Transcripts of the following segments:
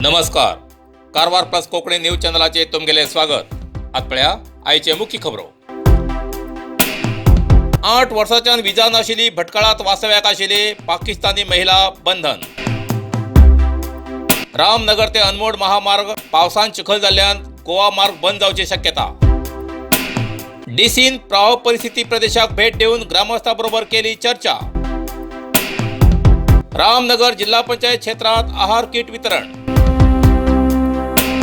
नमस्कार. Karwar plus Konkani news चॅनलाचे तुमगेले स्वागत. आतपळ्या आयचे मुख्य खबरो. 8 वर्षांच्या विजा नाशिली भटकळात वास्तव्याक आशिल्ली पाकिस्तानी महिला बंधन. रामनगर ते अनमोड महामार्ग पावसान चिखल जाल्ल्यान गोवा मार्ग बंद जावची शक्यता. डीसीन प्रवाह परिस्थिती प्रदेशाक भेट देऊन ग्रामस्थांबरोबर केली चर्चा. रामनगर जिल्हा पंचायत क्षेत्रात आहार किट वितरण.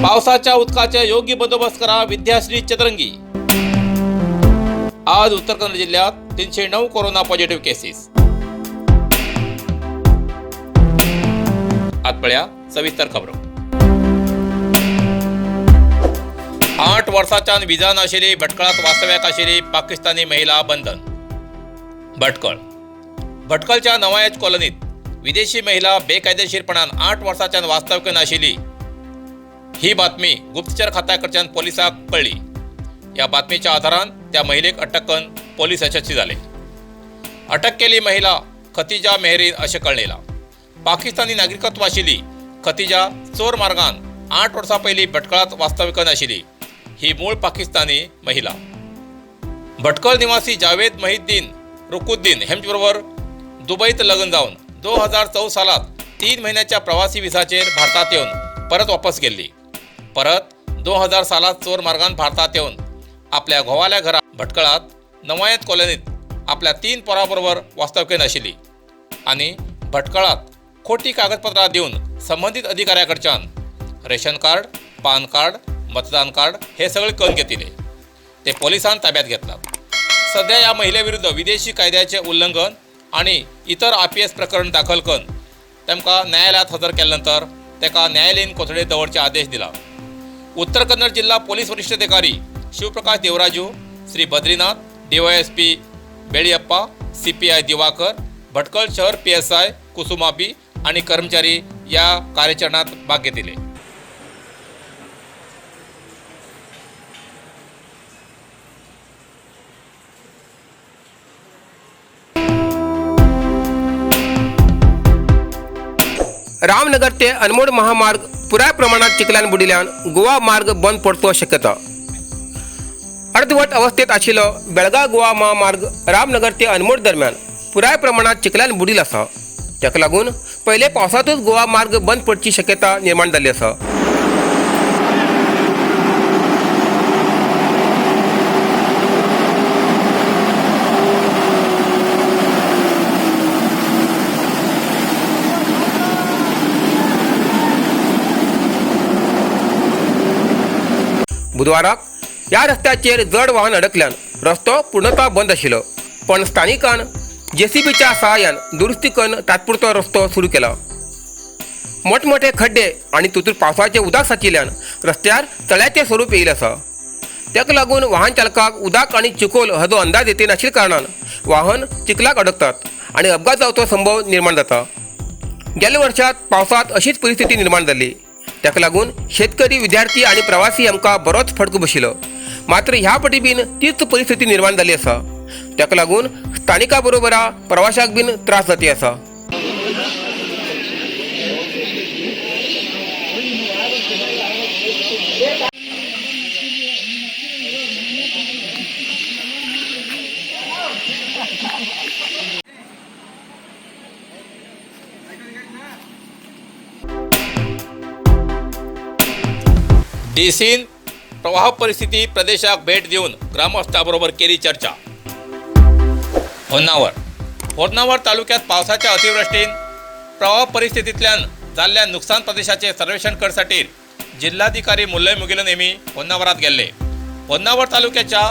पावसाच्या उदकाचे योग्य बंदोबस्त करा विद्याश्री चतरंगी. आज उत्तर कन्नड जिल्ह्यात 309 कोरोना पॉझिटिव्ह केसेस. आतपळ्या सविस्तर खबरो. 8 वर्षांच्या विजा नाशिली भटकळात वास्तव्याक आशिल्ली पाकिस्तानी महिला बंधन. भटकळच्या नवायच कॉलनीत विदेशी महिला बेकायदेशीरपणान 8 वर्षांच्या वास्तव्य नाशिली ही बातमी गुप्तचर खात्याकडच्यान पोलिसांक कळली. या बातमीच्या आधारान त्या महिलेक अटक करून पोलीस यशस्वी झाले. अटक केली महिला खतिजा मेहरीन असे कळलेला. पाकिस्तानी नागरिकत्व आशिल्ली खतिजा चोर मार्गान 8 वर्सां पयलीं भटकळात वास्तव्य आशिल्ली ही मूळ पाकिस्तानी महिला. भटकळ निवासी जावेद महिद्दीन रुकुद्दीन हेंचे बरोबर दुबईत लग्न जावन 2014 सालात 3 महिन्याच्या प्रवासी विसाचेर भारतात येवन परत वापस गेल्ली. परत 2000 सालात चोर मार्गान भारतात येवन आपल्या घोवाल्या घरा भटकळात नवायत कॉलनीत आपल्या 3 पोरांबरोबर वास्तव्य आशिल्ली आणि भटकळात खोटी कागदपत्रां दिवन संबंधित अधिकाऱ्याकडच्यान रेशन कार्ड, पान कार्ड, मतदान कार्ड हे सगळे करून घेतिले. ते पोलिसांन ताब्यात घेतलात. सध्या या महिलेविरुद्ध विदेशी कायद्याचे उल्लंघन आणि इतर IPS प्रकरण दाखल करून तेमकां न्यायालयात हजर केल्यानंतर तेका न्यायालयीन कोठडीत दवरचे आदेश दिला. उत्तर कन्नड जिल्हा पोलीस वरिष्ठ अधिकारी शिवप्रकाश देवराजू, श्री बद्रीनाथ, DYSP बेळियप्पा, CPI दिवाकर, भटकळ शहर PSI कुसुमाबी आणि कर्मचारी या कार्यचरणात भाग घेतले. रामनगर ते अनमोड महामार्ग पुराय प्रमाणात चिखलान बुडिल्ल्यान गोवा मार्ग बंद पडतो शक्यता. अर्धवट अवस्थेत आशिल्लो बेळगाव गोवा महामार्ग रामनगर ते अनमोड दरम्यान पुराय प्रमाणात चिखलान बुडिल्लो आसा. ताका लागून पयले पावसातूच गोवा मार्ग बंद पडची शक्यता निर्माण जाल्ली आसा. बुधवाराक या रस्त्याचेर जड वाहन अडकल्यान रस्तो पूर्णतः बंद आशिल्लो. पण स्थानिकान JCBच्या सहाय्यान दुरुस्ती करून तात्पुरतो रस्तो सुरू केला. मोठमोठे खड्डे आणि तुतूर पावसाचे उदक साचिल्ल्यान रस्त्यार तळ्याचे स्वरूप येयलें आसा. ताका लागून वाहन चालकाक उदक आणि चिखोल हाचो अंदाज येते नाशिल्ल्या कारणान वाहन चिखलाक अडकतात आणि अपघात जावचो संभव निर्माण जाता. गेल्या वर्षात पावसात अशीच परिस्थिती निर्माण जाल्ली. ताका लागून शेतकरी, विद्यार्थी आणि प्रवासी आमकां बरोच फटको बशिल्लो. मात्र ह्या फावटी बीन तीच परिस्थिती निर्माण जाल्ली आसा. ताका लागून स्थानिकां बरोबर प्रवाशाक बीन त्रास जाती आसा. डीसीन प्रवाह परिस्थिती प्रदेशाक भेट देऊन ग्रामस्थांबरोबर केली चर्चा. होन्नावर तालुक्यात पावसाच्या अतिवृष्टीन प्रवाह परिस्थितीतल्यान जाल्ल्या नुकसान प्रदेशाचे सर्वेक्षण करसाठी जिल्हाधिकारी मुल्लय मुगिलन नेमी होन्नावरात गेल्ले. होन्नावर तालुक्याच्या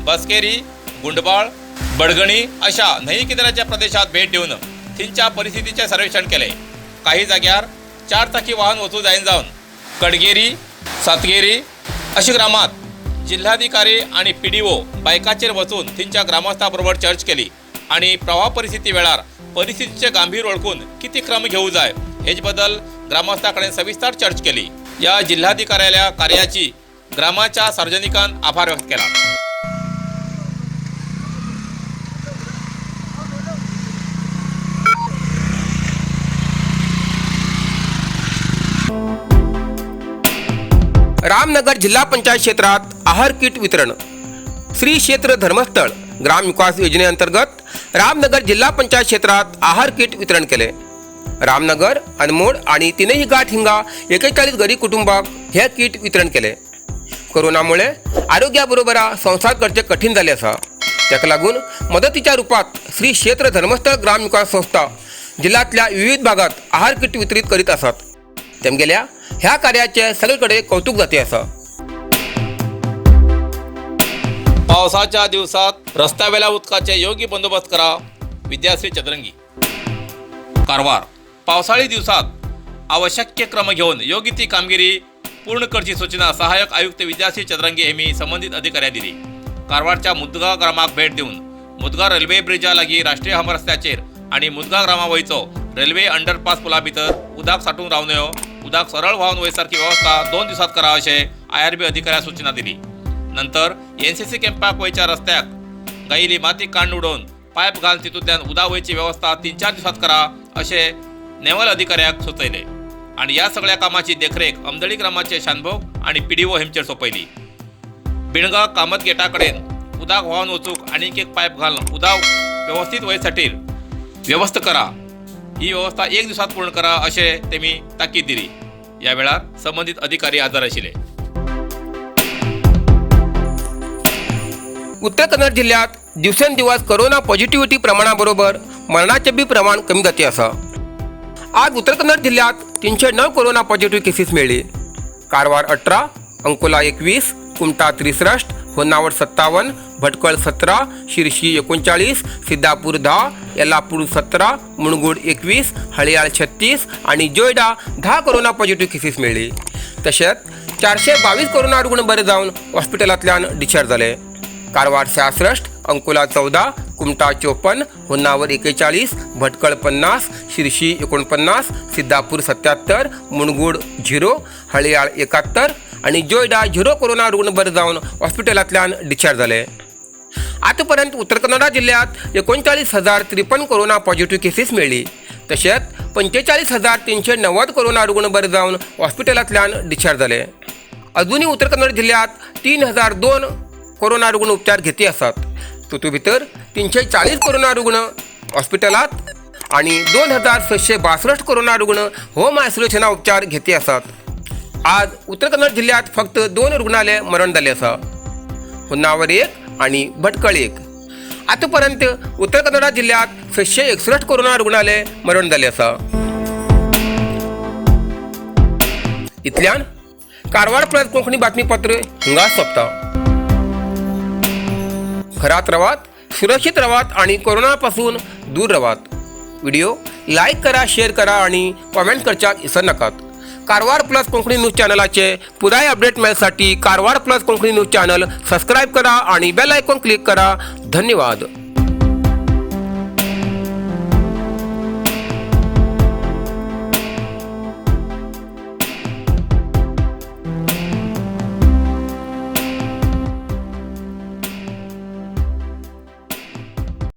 बसकेरी, गुंडबाळ, बडगणी अशा न्हंय किनाऱ्याच्या प्रदेशात भेट देऊन थंयच्या परिस्थितीचे सर्वेक्षण केले. काही जाग्यार 4 चाकी वाहन वचूं जायन जावन कडगेरी, सातगेरी अशी ग्रामात जिल्हाधिकारी आणि PDO बायकाचेर वचून थंयच्या ग्रामस्थांबरोबर चर्चा केली आणि प्रवाह परिस्थिती वेळार परिस्थितीचे गांभीर ओळखून किती क्रम घेऊ जाय हेच बद्दल ग्रामस्थांकडे सविस्तर चर्चा केली. या जिल्हाधिकाऱ्याच्या कार्याची ग्रामाच्या सार्वजनिकांन आभार व्यक्त केला. रामनगर जिल्हा पंचायत क्षेत्रात आहार किट वितरण. श्री क्षेत्र धर्मस्थळ ग्राम विकास योजनेअंतर्गत रामनगर जिल्हा पंचायत क्षेत्रात आहार किट वितरण केले. रामनगर, अनमोड आणि तीनही घाट हिंगा 41 गरीब कुटुंबाक हे किट वितरण केले. कोरोनामुळे आरोग्याबरोबर संसार करचे कठीण झाले असा. त्याका लागून मदतीच्या रूपात श्री क्षेत्र धर्मस्थळ ग्राम विकास संस्था जिल्ह्यातल्या विविध भागात आहार किट वितरित करीत असतात. तेमगेल्या ह्या कार्याचे सगळीकडे कौतुक जाते असा. पावसाच्या दिवसात रस्त्यावेल्या उदकाचे योग्य बंदोबस्त करा. विद्याश्री चदरंगी, कारवार. पावसाळी दिवसात आवश्यक क्रम घेऊन योग्य ती कामगिरी पूर्ण करची सूचना सहाय्यक आयुक्त विद्याश्री चदरंगी यांनी संबंधित अधिकाऱ्यांना दिली. कारवारच्या मुदगा ग्रामाक भेट देऊन मुदगा रेल्वे ब्रिजा लागी राष्ट्रीय हम रस्त्याचेर आणि मुदगा ग्रामावयचो रेल्वे अंडरपास पुला भितर उदक साठून रावूं नयो, उदक सरळ व्हावन वयसारखी व्यवस्था 2 दिवसात करा अशें IRB अधिकाऱ्याक सूचना दिली. नंतर NCC कॅम्पाक वयच्या रस्त्याक गायिल्ली माती काडून उडोवन पायप घालून तितूंतल्यान उदक वयची व्यवस्था 3-4 दिवसात करा अशें नेवल अधिकाऱ्याक सुचयले. आणि या सगळ्या कामाची देखरेख अमदळी ग्रामाचे शानभोग आणि PDO हेंचेर सोपयली. बिणगा कामत गेटा कडेन उदक व्हावन वचूंक आनीक एक पायप घालून उदक व्यवस्थित वयसाठी व्यवस्था करा. ही व्यवस्था 1 दिवसात पूर्ण करा अशें तेमी ताकीद दिली. या वेळार संबंधित अधिकारी हजर आशिल्ले. उत्तर कन्नड जिल्ह्यात दिवसेंदिवस कोरोना पॉझिटिव्हिटी प्रमाणाबरोबर मरणाचे बी प्रमाण कमी जाते असा. आज उत्तर कन्नड जिल्ह्यात 309 कोरोना पॉझिटिव्ह केसेस मिळाली. कारवार 18, अंकोला 21, कुमटा 63, होन्नावर 57, भटकळ 17, शिरशी 39, सिद्धापूर 10, येल्लापूर 17, मुणगुड 21, हळयाळ 36 आणि जोयडा 10 कोरोना पॉझिटिव्ह केसेस मिळाली. तसेच 422 कोरोना रुग्ण बरे जाऊन हॉस्पिटलांतल्यान डिस्चार्ज झाले. कारवार 66, अंकोला 14, कुमटा 54, होन्नावर 41, भटकळ 50, शिरशी 49, सिद्धापूर 77, मुणगुड 0, हळयाळ 71 आणि जोयडा 0 कोरोना रुग्ण बरे जाऊन हॉस्पिटलांतल्यान डिस्चार्ज झाले. आतापर्यंत उत्तर कन्नडा जिल्ह्यात 39,053 कोरोना पॉझिटिव्ह केसेस मिळाली. तसेच 45,390 कोरोना रुग्ण बरे जाऊन हॉस्पिटलांतल्यान डिस्चार्ज झाले. अजूनही उत्तर कन्नड जिल्ह्यात 3,002 कोरोना रुग्ण उपचार घेते असतात. तातूंत भितर 340 कोरोना रुग्ण हॉस्पिटलात आणि 2,662 कोरोना रुग्ण होम आयसोलेशना उपचार घेते असतात. आज उत्तर कन्नड जिल्ह्यात फक्त 2 रुग्णालय मरण झाले असा. होन्नावर 1 आणि भटकळ 1. आतापर्यंत उत्तर कन्नडा जिल्ह्यात 661 कोरोना रुग्णालय मरण झाले असा. इतल्यान कारवार प्लस कोंकणी बातमीपत्र हिंगा सोंपता. घरात रवात, सुरक्षित रवात आणि कोरोनापासून दूर रवात. व्हिडिओ लाईक करा, शेअर करा आणि कॉमेंट करच्याक विसरू नकात. कारवार प्लस कोंकणी न्यूज चॅनलाचे पुराय अपडेट मिळण्यासाठी Karwar plus Konkani news channel subscribe करा आणि बेल आयकॉन क्लिक करा. धन्यवाद.